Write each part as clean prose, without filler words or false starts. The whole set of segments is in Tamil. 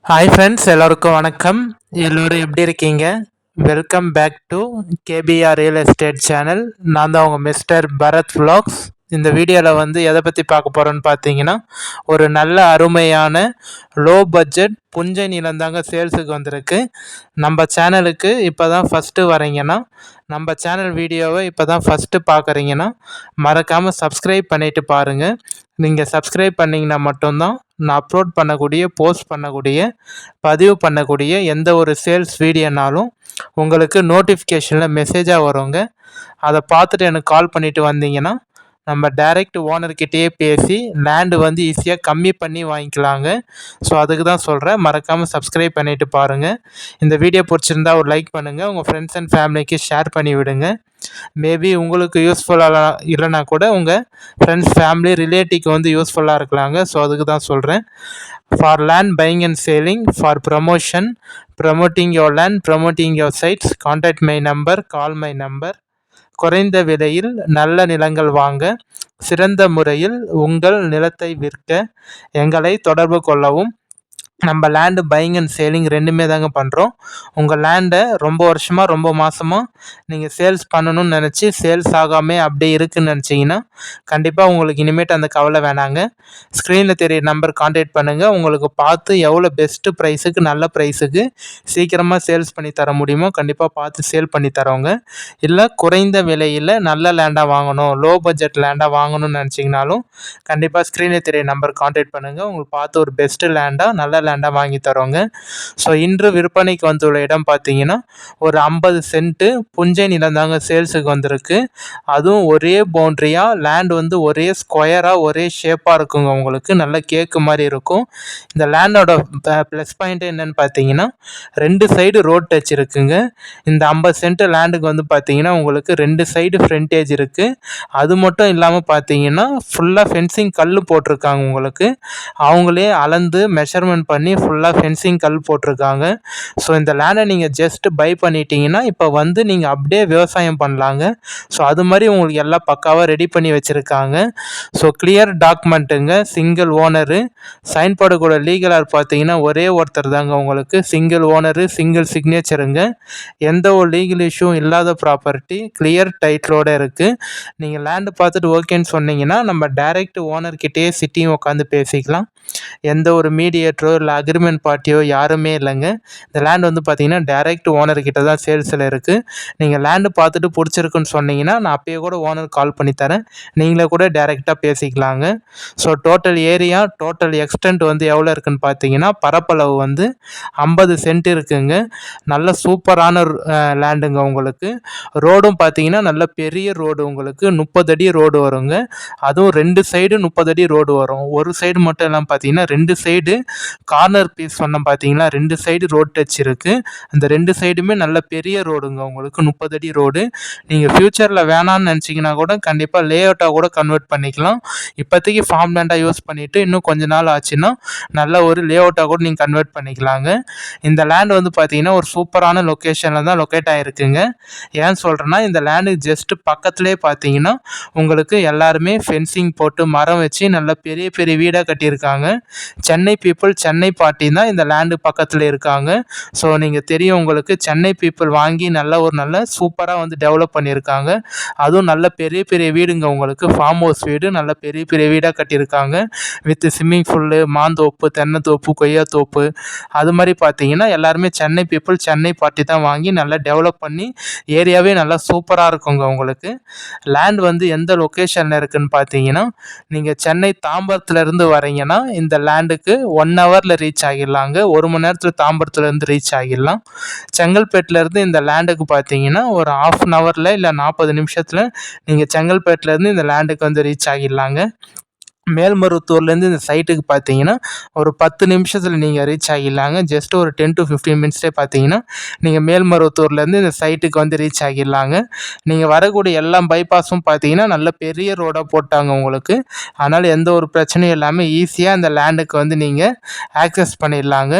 ஹாய் ஃப்ரெண்ட்ஸ், எல்லோருக்கும் வணக்கம். எல்லோரும் எப்படி இருக்கீங்க? Welcome back to KPR real estate channel. நான் தான் உங்கள் மிஸ்டர் பரத் vlogs. இந்த வீடியோவில் எதை பற்றி பார்க்க போகிறோன்னு பார்த்தீங்கன்னா, ஒரு நல்ல அருமையான லோ பட்ஜெட் புஞ்சை நிலம் தாங்க சேல்ஸுக்கு வந்திருக்கு. நம்ம சேனலுக்கு இப்போ தான் ஃபஸ்ட்டு வரீங்கன்னா, நம்ம சேனல் வீடியோவை இப்போ தான் ஃபஸ்ட்டு பார்க்குறீங்கன்னா, மறக்காமல் சப்ஸ்கிரைப் பண்ணிவிட்டு பாருங்கள். நீங்கள் சப்ஸ்கிரைப் பண்ணிங்கன்னா மட்டும்தான் நான் அப்லோட் பண்ணக்கூடிய, போஸ்ட் பண்ணக்கூடிய, பதிவு பண்ணக்கூடிய எந்த ஒரு சேல்ஸ் வீடியோனாலும் உங்களுக்கு நோட்டிஃபிகேஷனில் மெசேஜாக வருங்க. அதை பார்த்துட்டு எனக்கு கால் பண்ணிவிட்டு வந்தீங்கன்னா, நம்ம டைரெக்ட் ஓனர்கிட்டயே பேசி லேண்டு ஈஸியாக கம்மி பண்ணி வாங்கிக்கலாங்க. ஸோ அதுக்கு தான் சொல்கிறேன், மறக்காமல் சப்ஸ்கிரைப் பண்ணிவிட்டு பாருங்கள். இந்த வீடியோ பிடிச்சிருந்தா ஒரு லைக் பண்ணுங்கள், உங்கள் ஃப்ரெண்ட்ஸ் அண்ட் ஃபேமிலிக்கு ஷேர் பண்ணி விடுங்க. மேபி உங்களுக்கு யூஸ்ஃபுல்லாக இல்லைனா கூட உங்கள் ஃப்ரெண்ட்ஸ், ஃபேமிலி, ரிலேட்டிவ்க்கு யூஸ்ஃபுல்லாக இருக்கலாங்க. ஸோ அதுக்கு தான் சொல்கிறேன். For land buying and selling, for promotion, promoting your land, promoting your sites, contact my number, call my number. குறைந்த விலையில் நல்ல நிலங்கள் வாங்க, சிறந்த முறையில் உங்கள் நிலத்தை விற்க எங்களை தொடர்பு கொள்ளவும். நம்ம லேண்டு பையிங் அண்ட் சேலிங் ரெண்டுமே தாங்க பண்ணுறோம். உங்கள் லேண்டை ரொம்ப வருஷமாக, ரொம்ப மாதமாக நீங்கள் சேல்ஸ் பண்ணணும்னு நினச்சி சேல்ஸ் ஆகாமல் அப்படியே இருக்குதுன்னு நினச்சிங்கன்னா, கண்டிப்பாக உங்களுக்கு இனிமேட்டு அந்த கவலை வேணாங்க. ஸ்க்ரீனில் தெரிய நம்பர் கான்டாக்ட் பண்ணுங்கள். உங்களுக்கு பார்த்து எவ்வளோ பெஸ்ட்டு ப்ரைஸுக்கு, நல்ல ப்ரைஸுக்கு சீக்கிரமாக சேல்ஸ் பண்ணி தர முடியுமோ கண்டிப்பாக பார்த்து சேல் பண்ணி தரோங்க. இல்லை குறைந்த விலையில் நல்ல லேண்டாக வாங்கணும், லோ பட்ஜெட் லேண்டாக வாங்கணும்னு நினச்சிங்கனாலும் கண்டிப்பாக ஸ்க்ரீனில் தெரிய நம்பர் கான்டாக்ட் பண்ணுங்கள். உங்களுக்கு பார்த்து ஒரு பெஸ்ட்டு லேண்டாக, நல்ல லேண்டாக வாங்கி தரோங்க. ஸோ இன்று விற்பனைக்கு வந்துள்ள இடம் பார்த்தீங்கன்னா, ஒரு 50 சென்ட்டு புஞ்சை நிலம் தாங்க சேல்ஸுக்கு வந்திருக்கு. அதுவும் ஒரே பவுண்ட்ரியாக லேண்ட் ஒரே ஸ்கொயராக, ஒரே ஷேப்பாக இருக்குங்க. உங்களுக்கு நல்ல கேக்கு மாதிரி இருக்கும். இந்த லேண்டோட ப்ளஸ் பாயிண்ட் என்னன்னு பார்த்தீங்கன்னா, 2 சைடு ரோட் டச் இருக்குங்க. இந்த 50 சென்ட் லேண்டுக்கு பார்த்தீங்கன்னா உங்களுக்கு 2 சைடு ஃப்ரண்டேஜ் இருக்குது. அது மட்டும் இல்லாமல் பார்த்தீங்கன்னா, ஃபுல்லாக ஃபென்சிங் கல் போட்டிருக்காங்க. உங்களுக்கு அவங்களே அளந்து மெஷர்மெண்ட் பண்ணி ஃபுல்லாக ஃபென்சிங் கல் போட்டிருக்காங்க. ஸோ இந்த லேண்டை நீங்கள் ஜஸ்ட் பை பண்ணிட்டீங்கன்னா, இப்போ நீங்கள் அப்படியே விவசாயம் பண்ணலாங்க. ஸோ அது மாதிரி உங்களுக்கு எல்லாம் பக்காவாக ரெடி பண்ணி வச்சுருக்காங்க. ஸோ கிளியர் டாக்குமெண்ட்டுங்க, சிங்கிள் ஓனரு, சைன் போடக்கூட லீகலாக பார்த்தீங்கன்னா ஒரே ஒருத்தர் தாங்க. உங்களுக்கு சிங்கிள் ஓனரு, சிங்கிள் சிக்னேச்சருங்க. எந்த ஒரு லீகல் இஷ்யூவும் இல்லாத ப்ராப்பர்ட்டி, கிளியர் டைட்டிலோடு இருக்குது. நீங்கள் லேண்டு பார்த்துட்டு ஓகேன்னு சொன்னீங்கன்னா, நம்ம டைரெக்ட் ஓனர்கிட்டயே சிட்டியும் உட்காந்து பேசிக்கலாம். எந்த ஒரு மீடியேட்டரோ இல்லை அக்ரிமெண்ட் பார்ட்டியோ யாருமே இல்லைங்க. இந்த லேண்ட் பார்த்தீங்கன்னா டைரெக்ட் ஓனர்கிட்ட தான் சேல்ஸில் இருக்குது. நீங்கள் லேண்டு பார்த்துட்டு பிடிச்சிருக்குன்னு சொன்னீங்கன்னா, நான் அப்பயே கூட ஓனர் கால் பண்ணி தரேன், நீங்களே கூட டைரெக்டாக பேசிக்கலாங்க. So total area, total extend எவ்வளோ இருக்குன்னு பார்த்தீங்கன்னா, பரப்பளவு 50 சென்ட் இருக்குங்க. நல்ல சூப்பரான லேண்டுங்க. உங்களுக்கு ரோடும் பார்த்தீங்கன்னா நல்ல பெரிய ரோடு, உங்களுக்கு 30 அடி ரோடு வருங்க. அதுவும் 2 சைடு 30 அடி ரோடு வரும். ஒரு சைடு மட்டும் எல்லாம் பார்த்தீங்கன்னா 2 சைடு கார்னர் பீஸ் சொன்னோம் பார்த்தீங்களா, 2 சைடு ரோட் டச் இருக்குது. அந்த 2 சைடுமே நல்ல பெரிய ரோடுங்க. உங்களுக்கு 30 அடி ரோடு. நீங்கள் ஃப்யூச்சரில் வேணான்னு நினச்சிங்கன்னா கூட கண்டிப்பாக லே அவுட்டாக கூட கன்வெர்ட் பண்ணிக்கலாம். இப்போதைக்கு ஃபார்ம் லேண்டாக யூஸ் பண்ணிவிட்டு இன்னும் கொஞ்ச நாள் ஆச்சுன்னா நல்ல ஒரு லே அவுட்டாக கூட நீங்கள் கன்வெர்ட் பண்ணிக்கலாங்க. இந்த லேண்ட் பார்த்தீங்கன்னா ஒரு சூப்பரான லொக்கேஷனில் தான் லொக்கேட் ஆகிருக்குங்க. ஏன் சொல்கிறேன்னா, இந்த லேண்டுக்கு ஜஸ்ட்டு பக்கத்துலேயே பார்த்தீங்கன்னா உங்களுக்கு எல்லாருமே ஃபென்சிங் போட்டு மரம் வச்சு நல்ல பெரிய பெரிய வீடாக கட்டியிருக்காங்க. சென்னை பீப்புள், சென்னை பார்ட்டி தான் இந்த லேண்டு பக்கத்தில் இருக்காங்க. ஸோ நீங்கள் தெரியும் உங்களுக்கு, சென்னை பீப்புள் வாங்கி நல்ல சூப்பராக டெவலப் பண்ணியிருக்காங்க. அதுவும் நல்ல பெரிய பெரிய வீடுங்க. உங்களுக்கு ஃபார்ம் ஹவுஸ் வீடு நல்ல பெரிய பெரிய வீடாக கட்டியிருக்காங்க. வித் ஸ்விம்மிங் ஃபுல்லு, மாந்தோப்பு, தென்னந்தோப்பு, கொய்யாத்தோப்பு, அது மாதிரி பார்த்தீங்கன்னா எல்லாருமே சென்னை பீப்புள், சென்னை பார்ட்டி தான் வாங்கி நல்லா டெவலப் பண்ணி ஏரியாவே நல்லா சூப்பராக இருக்குங்க. உங்களுக்கு லேண்ட் எந்த லொக்கேஷனில் இருக்குதுன்னு பார்த்தீங்கன்னா, நீங்கள் சென்னை தாம்பரத்துலேருந்து வரீங்கன்னா இந்த லேண்டுக்கு 1 ஹவரில் ரீச் ஆகிடலாங்க. 1 மணி நேரத்தில் தாம்பரத்துலேருந்து ரீச் ஆகிடலாம். செங்கல்பேட்டிலேருந்து இந்த லேண்டுக்கு பார்த்தீங்கன்னா ஒரு 1/2 ஹவரில் இல்லை 40 நிமிஷத்தில் நீங்கள் செங்கல்பேட்டிலேருந்து இந்த லேண்டுக்கு ரீச் ஆகிடலாங்க. மேல்மருவத்தூர்லேருந்து இந்த சைட்டுக்கு பார்த்தீங்கன்னா ஒரு 10 நிமிஷத்தில் நீங்கள் ரீச் ஆகிடலாங்க. ஜஸ்ட் ஒரு 10 to 15 மினிட்ஸ்லேயே பார்த்தீங்கன்னா நீங்கள் மேல்மருவத்தூர்லேருந்து இந்த சைட்டுக்கு ரீச் ஆகிடலாங்க. நீங்கள் வரக்கூடிய எல்லா பைபாஸும் பார்த்தீங்கன்னா நல்ல பெரிய ரோடாக போட்டாங்க உங்களுக்கு. அதனால் எந்த ஒரு பிரச்சனையும் இல்லாமல் ஈஸியாக இந்த லேண்டுக்கு நீங்கள் ஆக்சஸ் பண்ணிடலாங்க.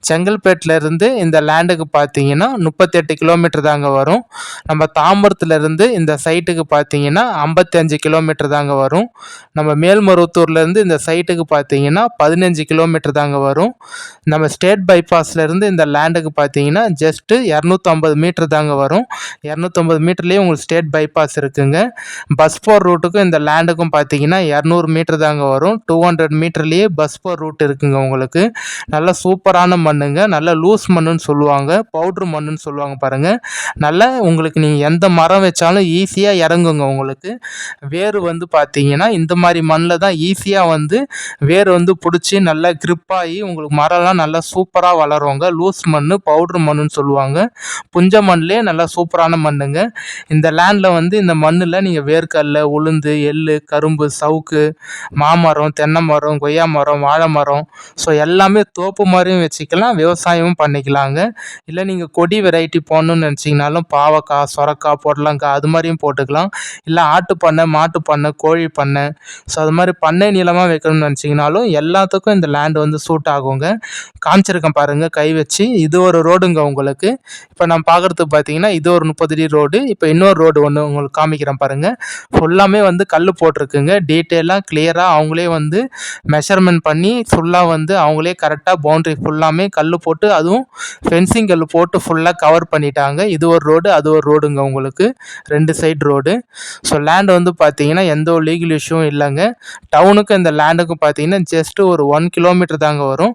செங்கல்பேட்டிலேருந்து இந்த லேண்டுக்கு பார்த்தீங்கன்னா 38 கிலோமீட்டர் தாங்க வரும். நம்ம தாம்பரத்துலேருந்து இந்த சைட்டுக்கு பார்த்தீங்கன்னா 55 கிலோமீட்டர் தாங்க வரும். நம்ம மேல்மருவத்தூர் ஸ்ரீவில்லிபுத்தூர்லேருந்து இந்த சைட்டுக்கு பார்த்தீங்கன்னா 15 கிலோமீட்டர் தாங்க வரும். நம்ம ஸ்டேட் பைபாஸ்லேருந்து இந்த லேண்டுக்கு பார்த்தீங்கன்னா ஜஸ்ட்டு 250 மீட்டர் தாங்க வரும். 250 மீட்டர்லேயே உங்களுக்கு ஸ்டேட் பைபாஸ் இருக்குங்க. பஸ் போகிற ரூட்டுக்கும் இந்த லேண்டுக்கும் பார்த்தீங்கன்னா 200 மீட்டர் தாங்க வரும். 200 மீட்டர்லேயே பஸ் போகிற ரூட் இருக்குங்க உங்களுக்கு. நல்ல சூப்பரான மண்ணுங்க. நல்ல லூஸ் மண்ணுன்னு சொல்லுவாங்க, பவுட்ரு மண்ணுன்னு சொல்லுவாங்க பாருங்கள். நல்லா உங்களுக்கு நீங்கள் எந்த மரம் வச்சாலும் ஈஸியாக இறங்குங்க உங்களுக்கு. வேர் வந்து பார்த்தீங்கன்னா இந்த மாதிரி மண்ணில் தான் ஈஸியாக வந்து வேர் வந்து பிடிச்சி நல்லா கிரிப்பாகி உங்களுக்கு மரம்லாம் நல்லா சூப்பராக வளருங்க. லூஸ் மண், பவுட்ரு மண்ணுன்னு சொல்லுவாங்க. புஞ்ச மண்ணிலே நல்லா சூப்பரான மண்ணுங்க. இந்த லேண்டில் வந்து இந்த மண்ணில் நீங்கள் வேர்க்கடலை, உளுந்து, எள்ளு, கரும்பு, சவுக்கு, மாமரம், தென்னை மரம், கொய்யா மரம், வாழை மரம், ஸோ எல்லாமே தோப்பு மாதிரியும் வச்சுக்கலாம், விவசாயமும் பண்ணிக்கலாங்க. இல்லை நீங்கள் கொடி வெரைட்டி போடணும்னு நினச்சிங்கனாலும் பாவக்காய், சொரக்காய், பொடலங்காய் அது மாதிரியும் போட்டுக்கலாம். இல்லை ஆட்டு பண்ணை, மாட்டு பண்ணை, கோழி பண்ணை, ஸோ அது மாதிரி பண்ணை நிலமாக வைக்கணும்னு நினச்சிங்கனாலும் எல்லாத்துக்கும் இந்த லேண்ட் வந்து சூட் ஆகுங்க. காமிச்சிருக்கேன் பாருங்கள் கை வச்சு. இது ஒரு ரோடுங்க உங்களுக்கு. இப்போ நம்ம பார்க்குறதுக்கு பார்த்தீங்கன்னா இது ஒரு 30 அடி ரோடு. இப்போ இன்னொரு ரோடு ஒன்று உங்களுக்கு காமிக்கிறேன் பாருங்கள். ஃபுல்லாமே வந்து கல் போட்டிருக்குங்க. டீட்டெயிலாக கிளியராக அவங்களே வந்து மெஷர்மெண்ட் பண்ணி ஃபுல்லாக வந்து அவங்களே கரெக்டாக பவுண்ட்ரி ஃபுல்லாமே கல் போட்டு, அதுவும் ஃபென்சிங் கல் போட்டு ஃபுல்லாக கவர் பண்ணிட்டாங்க. இது ஒரு ரோடு, அது ஒரு ரோடுங்க உங்களுக்கு. 2 சைடு ரோடு. ஸோ லேண்ட் வந்து பார்த்தீங்கன்னா எந்த ஒரு லீகல் இஷ்யூவும் இல்லைங்க. டவுனுக்கு இந்த லேண்டுக்கும் பார்த்தீங்கன்னா ஜஸ்ட் ஒரு 1 கிலோமீட்டர் தாங்க வரும்.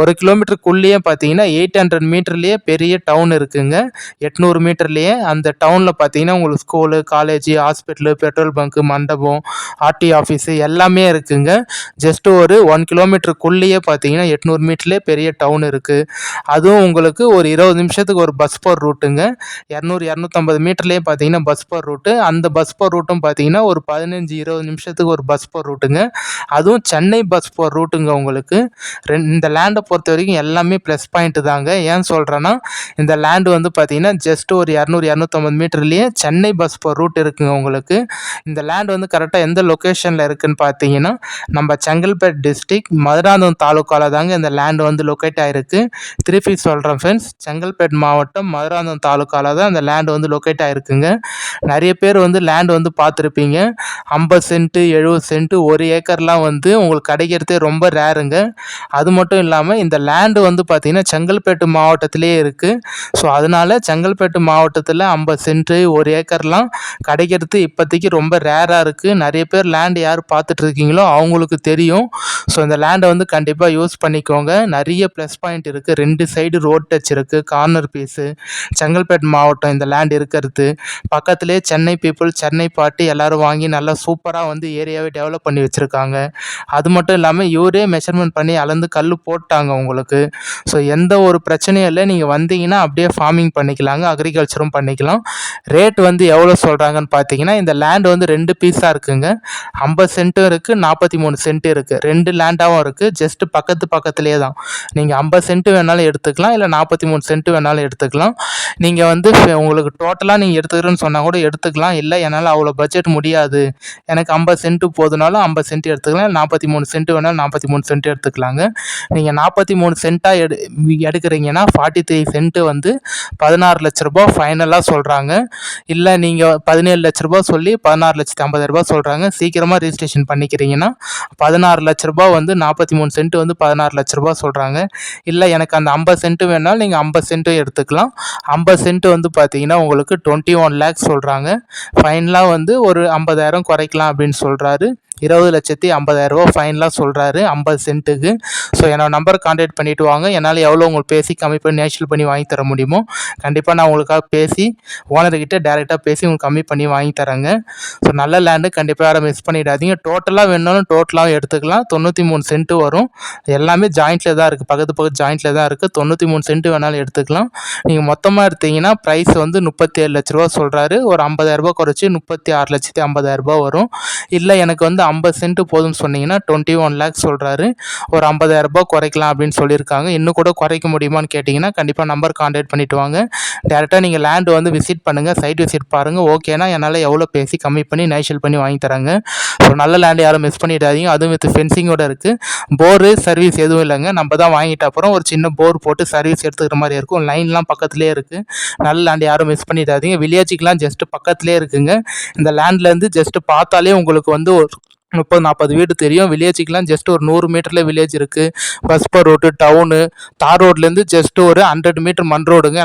1 கிலோமீட்டருக்குள்ளேயே பார்த்தீங்கன்னா 800 மீட்டர்லேயே பெரிய டவுன் இருக்குங்க. 800 மீட்டர்லேயே அந்த டவுனில் பார்த்தீங்கன்னா உங்களுக்கு school, college, hospital, petrol bunk, மண்டபம், ஆர்டி ஆஃபீஸு எல்லாமே இருக்குங்க. ஜஸ்ட் ஒரு 1 கிலோமீட்டருக்குள்ளேயே பார்த்தீங்கன்னா 800 மீட்டர்லேயே பெரிய டவுன் இருக்குது. அதுவும் உங்களுக்கு ஒரு 20 நிமிஷத்துக்கு ஒரு பஸ் போகிற ரூட்டுங்க. 200 250 மீட்டர்லேயே பார்த்தீங்கன்னா பஸ் போகிற ரூட்டு. அந்த பஸ் போகிற ரூட்டும் பார்த்தீங்கன்னா ஒரு 15-20 நிமிஷத்துக்கு ஒரு பஸ் போகிற ரூட்டுங்க. அதுவும் சென்னை பஸ் போகிற ரூட்டுங்க உங்களுக்கு. இந்த லேண்டை பொறுத்த வரைக்கும் எல்லாமே ப்ளஸ் பாயிண்ட்டு தாங்க. ஏன் சொல்கிறேன்னா இந்த லேண்டு வந்து பார்த்தீங்கன்னா ஜஸ்ட் ஒரு 200 250 மீட்டர்லேயே சென்னை பஸ் போகிற ரூட் இருக்குங்க உங்களுக்கு. இந்த லேண்ட் வந்து கரெக்டாக எந்த லொக்கேஷனில் இருக்குதுன்னு பார்த்தீங்கன்னா நம்ம செங்கல்பேட் டிஸ்ட்ரிக்ட் மதுராந்தகம் தாலுக்காவில் தாங்க இந்த லேண்டு வந்து லொக்கேட் ஆகிருக்கு. திருப்பி சொல்கிறேன் ஃப்ரெண்ட்ஸ், செங்கல்பேட் மாவட்டம் மதுராந்தகம் தாலுக்காவில் தான் இந்த லேண்டு வந்து லொக்கேட் ஆகிருக்குங்க. நிறைய பேர் வந்து லேண்டு வந்து பார்த்துருப்பீங்க. 50 சென்ட்டு 70 சென்ட்டு 1 ஏக்கர்லாம் வந்து உங்களுக்கு கிடைக்கிறதே ரொம்ப ரேருங்க. அது மட்டும் இல்லாமல் இந்த லேண்டு வந்து பார்த்திங்கன்னா செங்கல்பேட்டு மாவட்டத்திலே இருக்குது. ஸோ அதனால் செங்கல்பேட்டு மாவட்டத்தில் 50 சென்ட்டு 1 ஏக்கர்லாம் கிடைக்கிறது இப்போதைக்கு ரொம்ப ரேராக இருக்குது. நிறைய பேர் லேண்டு யார் பார்த்துட்ருக்கீங்களோ அவங்களுக்கு தெரியும். ஸோ இந்த லேண்டை வந்து கண்டிப்பாக யூஸ் பண்ணிக்கோங்க. நிறைய ப்ளஸ் பாயிண்ட் இருக்குது. 2 சைடு ரோட் டச் இருக்குது, கார்னர் பீஸு, செங்கல்பேட்டு மாவட்டம் இந்த லேண்ட் இருக்கிறது. பக்கத்துலேயே சென்னை பீப்புள், சென்னை பார்ட்டி எல்லோரும் வாங்கி நல்லா சூப்பராக வந்து ஏரியாவே டெவலப் பண்ணி வச்சுருக்காங்க. அது மட்டும் இல்லாமல் இவரே மெஷர்மெண்ட் பண்ணி அளந்து கல் போட்டாங்க உங்களுக்கு. ஸோ எந்த ஒரு பிரச்சனையும் இல்லை. நீங்கள் வந்தீங்கன்னா அப்படியே ஃபார்மிங் பண்ணிக்கலாங்க, அக்ரிகல்ச்சரும் பண்ணிக்கலாம். ரேட் வந்து எவ்வளோ சொல்கிறாங்கன்னு பார்த்தீங்கன்னா இந்த லேண்ட் வந்து 2 பீஸாக இருக்குங்க. 50 சென்ட்டும் இருக்குது, 43 சென்ட் இருக்குது. 2 லேண்டாகவும் இருக்குது. ஜஸ்ட்டு பக்கத்துலேயே தான். நீங்கள் 50 சென்ட் வேணாலும் எடுத்துக்கலாம், இல்லை 43 சென்ட் வேணாலும் எடுத்துக்கலாம். நீங்கள் வந்து உங்களுக்கு டோட்டலாக நீங்கள் எடுத்துக்கிறேன்னு சொன்னால் கூட எடுத்துக்கலாம். இல்லை என்னால் அவ்வளோ பட்ஜெட் முடியாது, எனக்கு 50 சென்ட்டு போதுனாலும் 50 சென்ட் எடுத்துக்கலாம். 43 சென்ட் வேணாலும் 43 சென்ட் எடுத்துக்கலாங்க. நீங்கள் 43 சென்ட்டாக எடுக்கிறீங்கன்னா 43 சென்ட்டு வந்து 16 லட்ச ரூபா ஃபைனலாக சொல்கிறாங்க. இல்லை நீங்கள் 17 லட்ச ரூபா சொல்லி 16,50,000 சொல்கிறாங்க. சீக்கிரமாக ரிஜிஸ்ட்ரேஷன் பண்ணிக்கிறீங்கன்னா 16 லட்ச ரூபா வந்து 43 சென்ட் வந்து 16 லட்ச ரூபா சொல்கிறாங்க. இல்லை எனக்கு அந்த 50 சென்ட்டு வேணாலும் நீங்கள் 50 சென்ட்டும் எடுத்துக்கலாம். 50 சென்ட் வந்து பார்த்தீங்கன்னா உங்களுக்கு 21 லேக்ஸ் சொல்கிறாங்க. ஃபைனலாக வந்து ஒரு 50,000 குறைக்கலாம் அப்படின்னு சொல்கிறாரு. 20,50,000 ஃபைனலாக சொல்கிறாரு 50 சென்ட்டுக்கு. ஸோ என்னோட நம்பரை கான்டாக்ட் பண்ணிவிட்டு வாங்க. என்னால் எவ்வளோ உங்களுக்கு பேசி கம்மி பண்ணி நேஷனல் பண்ணி வாங்கி தர முடியுமோ கண்டிப்பாக நான் உங்களுக்காக பேசி ஓனர்கிட்ட டேரெக்டாக பேசி உங்களுக்கு கம்மி பண்ணி வாங்கி தரேங்க. ஸோ நல்ல லேண்டு கண்டிப்பாக யாரும் மிஸ் பண்ணிடாதீங்க. டோட்டலாக வேணுனாலும் டோட்டலாக எடுத்துக்கலாம். 93 சென்ட்டு வரும். எல்லாமே ஜாயிண்ட்டில் தான் இருக்குது, பக்கத்து ஜாயிண்ட்டில் தான் இருக்குது. 93 சென்ட்டு வேணாலும் எடுத்துக்கலாம். நீங்கள் மொத்தமாக எடுத்தீங்கன்னா ப்ரைஸ் வந்து 37 லட்ச ரூபா சொல்கிறாரு. ஒரு 50,000 குறைச்சி 36,50,000 வரும். இல்லை எனக்கு வந்து 50 சென்ட் போதும்னு சொன்னீங்கன்னா 21 லேக்ஸ் சொல்கிறாரு. ஒரு 50,000 குறைக்கலாம் அப்படின்னு சொல்லியிருக்காங்க. இன்னும் கூட குறைக்க முடியுமான்னு கேட்டிங்கன்னா கண்டிப்பாக நம்பர் கான்டாக்ட் பண்ணிவிட்டு வாங்க. டேரெக்டாக நீங்கள் லேண்டு வந்து விசிட் பண்ணுங்கள், சைட் விசிட் பாருங்கள். ஓகேனா என்னால் எவ்வளோ பேசி கம்மி பண்ணி நேஷனல் பண்ணி வாங்கி தராங்க. ஸோ நல்ல லேண்டு யாரும் மிஸ் பண்ணிடாதீங்க. அதுவும் வித் ஃபென்சிங்கோடு இருக்குது. போரு சர்வீஸ் எதுவும் இல்லைங்க. நம்ம தான் வாங்கிட்ட அப்புறம் ஒரு சின்ன போர் போட்டு சர்வீஸ் எடுத்துக்கிற மாதிரி இருக்கும். லைன்லாம் பக்கத்துலேயே இருக்குது. நல்ல லேண்டு யாரும் மிஸ் பண்ணிடாதீங்க. வில்லேஜுக்கெலாம் ஜஸ்ட்டு பக்கத்துலேயே இருக்குங்க. இந்த லேண்ட்லேருந்து ஜஸ்ட்டு பார்த்தாலே உங்களுக்கு வந்து 30-40 வீடு தெரியும். வில்லேஜுக்கெலாம் ஜஸ்ட் ஒரு 100 மீட்டரில் வில்லேஜ் இருக்குது. பஸ்பர் ரோட்டு, டவுனு, தார் ரோட்லேருந்து ஜஸ்ட் ஒரு 100 மீட்டர் மண் ரோடுங்க.